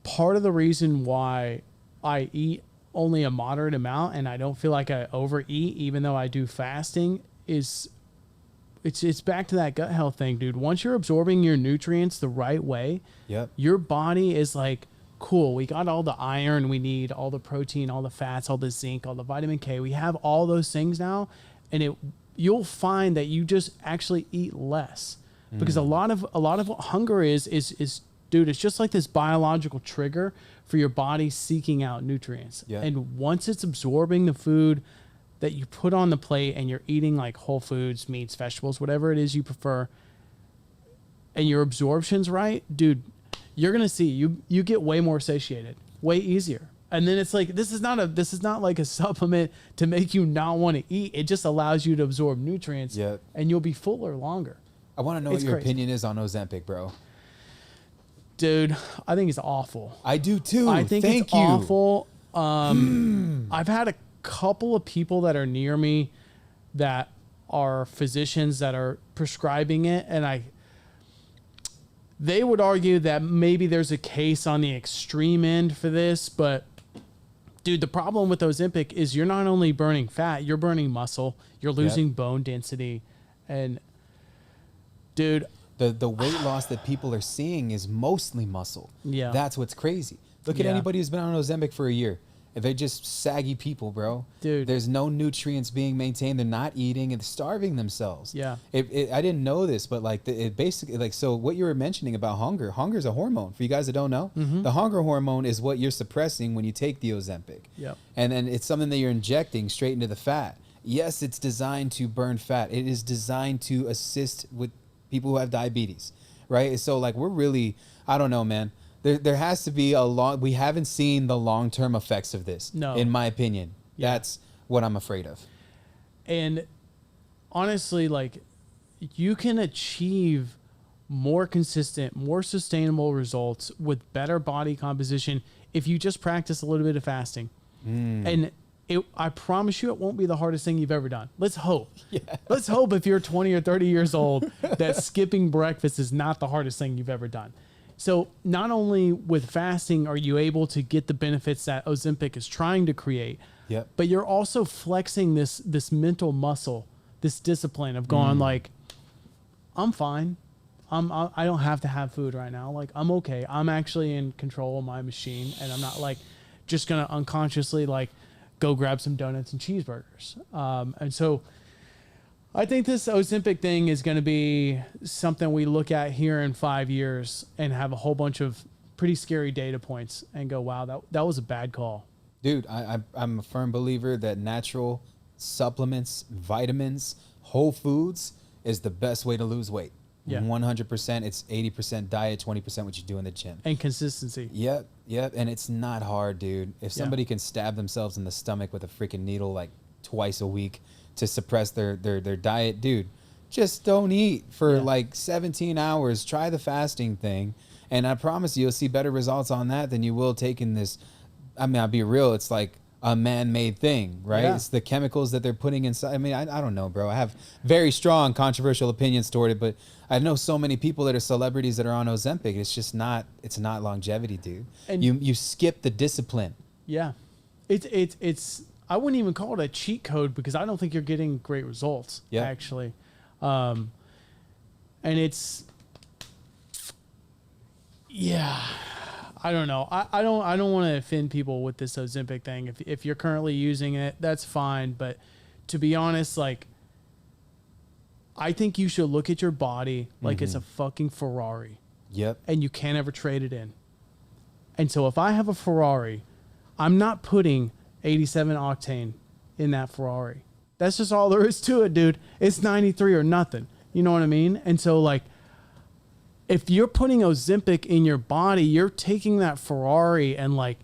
part of the reason why I eat only a moderate amount and I don't feel like I overeat, even though I do fasting, is it's back to that gut health thing, dude. Once you're absorbing your nutrients the right way, your body is like, cool, we got all the iron we need, all the protein, all the fats, all the zinc, all the vitamin K. We have all those things now, and you'll find that you just actually eat less because a lot of what hunger is dude, it's just like this biological trigger for your body seeking out nutrients. And once it's absorbing the food that you put on the plate and you're eating like whole foods, meats, vegetables, whatever it is you prefer, and your absorption's right, dude, you're gonna see you get way more satiated, way easier. And then it's like this is not like a supplement to make you not want to eat. It just allows you to absorb nutrients, and you'll be fuller longer. I want to know what your opinion is on Ozempic, bro. Dude, I think it's awful. I do too. I think it's awful. I've had a couple of people that are near me that are physicians that are prescribing it, and they would argue that maybe there's a case on the extreme end for this, but dude, the problem with Ozempic is you're not only burning fat, you're burning muscle, you're losing bone density, and dude, the weight loss that people are seeing is mostly muscle. That's what's crazy. Look at anybody who's been on Ozempic for a year. They're just saggy people, bro. Dude. There's no nutrients being maintained. They're not eating and starving themselves. Yeah. I didn't know this, but like it basically, like, so what you were mentioning about hunger is a hormone. For you guys that don't know, the hunger hormone is what you're suppressing when you take the Ozempic. Yep. And then it's something that you're injecting straight into the fat. Yes, it's designed to burn fat. It is designed to assist with people who have diabetes, right? So like we're really, I don't know, man. There has to be we haven't seen the long-term effects of this, No. in my opinion. Yeah. That's what I'm afraid of. And honestly, like, you can achieve more consistent, more sustainable results with better body composition if you just practice a little bit of fasting. And I promise you, it won't be the hardest thing you've ever done. Let's hope. Yeah. Let's hope if you're 20 or 30 years old that skipping breakfast is not the hardest thing you've ever done. So not only with fasting are you able to get the benefits that Ozempic is trying to create, Yep. but you're also flexing this mental muscle, this discipline of going like, I'm fine. I don't have to have food right now. Like, I'm okay. I'm actually in control of my machine, and I'm not like just gonna unconsciously like go grab some donuts and cheeseburgers. And so I think this Ozempic thing is going to be something we look at here in 5 years and have a whole bunch of pretty scary data points and go, wow, that was a bad call. Dude, I'm a firm believer that natural supplements, vitamins, whole foods is the best way to lose weight. Yeah. 100%. It's 80% diet, 20% what you do in the gym. And consistency. Yep. And it's not hard, dude. If somebody can stab themselves in the stomach with a freaking needle like twice a week to suppress their diet, dude, just don't eat for like 17 hours. Try the fasting thing. And I promise you'll see better results on that than you will taking this. I mean, I'll be real. It's like a man-made thing, right? Yeah. It's the chemicals that they're putting inside. I mean, I don't know, bro. I have very strong controversial opinions toward it, but I know so many people that are celebrities that are on Ozempic. It's just not, it's not longevity, dude. And you skip the discipline. Yeah. It's I wouldn't even call it a cheat code because I don't think you're getting great results, actually. And it's, I don't know. I don't want to offend people with this Ozempic thing. If you're currently using it, that's fine. But to be honest, like, I think you should look at your body like it's a fucking Ferrari. Yep. And you can't ever trade it in. And so if I have a Ferrari, I'm not putting 87 octane in that Ferrari. That's just all there is to it, dude. It's 93 or nothing. You know what I mean? And so, like, if you're putting Ozempic in your body, you're taking that Ferrari and, like,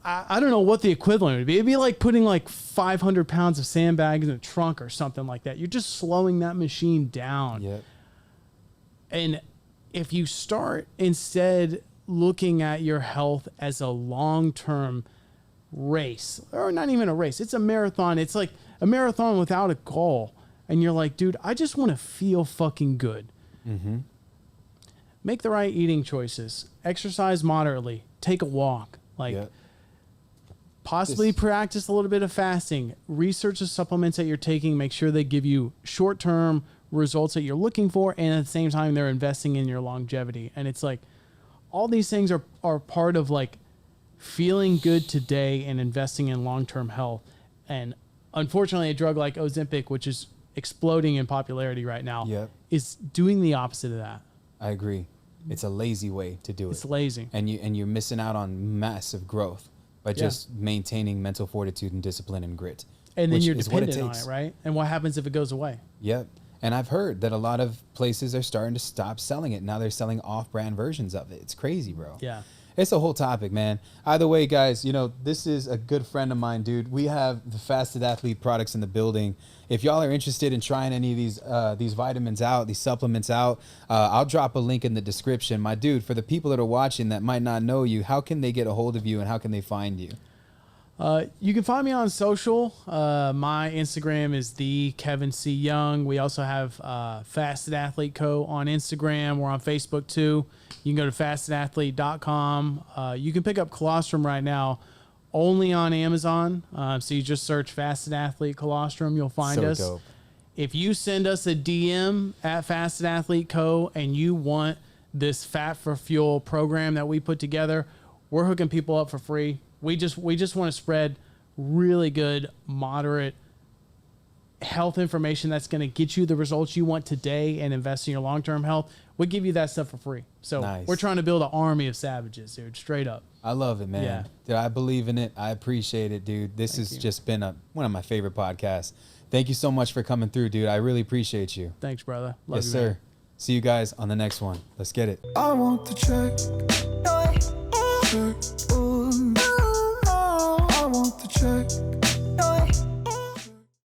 I don't know what the equivalent would be. It'd be like putting like 500 pounds of sandbags in a trunk or something like that. You're just slowing that machine down. Yep. And if you start instead looking at your health as a long-term race, or not even a race, it's a marathon. It's like a marathon without a goal. And you're like, dude, I just want to feel fucking good. Make the right eating choices. Exercise moderately. Take a walk. Like, possibly practice a little bit of fasting. Research the supplements that you're taking. Make sure they give you short-term results that you're looking for, and at the same time, they're investing in your longevity. And it's like, all these things are part of, like, feeling good today and investing in long-term health. And unfortunately, a drug like Ozempic, which is exploding in popularity right now, is doing the opposite of that. I agree. It's a lazy way to do it. It's lazy. And you're missing out on massive growth by just maintaining mental fortitude and discipline and grit. And then you're dependent on it, right? And what happens if it goes away? Yep. And I've heard that a lot of places are starting to stop selling it. Now they're selling off-brand versions of it. It's crazy, bro. Yeah. It's a whole topic, man. Either way, guys, you know, this is a good friend of mine, dude. We have the Fasted Athlete products in the building. If y'all are interested in trying any of these vitamins out, these supplements out, I'll drop a link in the description. My dude, for the people that are watching that might not know you, how can they get a hold of you and how can they find you? You can find me on social. My Instagram is the Kevin C. Young. We also have Fasted Athlete Co. on Instagram. We're on Facebook too. You can go to fastedathlete.com. You can pick up colostrum right now only on Amazon. So you just search Fasted Athlete Colostrum. You'll find us. Dope. If you send us a DM at Fasted Athlete Co. and you want this Fat for Fuel program that we put together, We're hooking people up for free. We just want to spread really good, moderate health information that's going to get you the results you want today and invest in your long-term health. We give you that stuff for free. So Nice. we're trying to build an army of savages, dude, straight up. I love it, man. Yeah. Dude, I believe in it. I appreciate it, dude. This has just been one of my favorite podcasts. Thank you so much for coming through, dude. I really appreciate you. Thanks, brother. Love Yes, you, sir. man. See you guys on the next one. Let's get it. I want the check.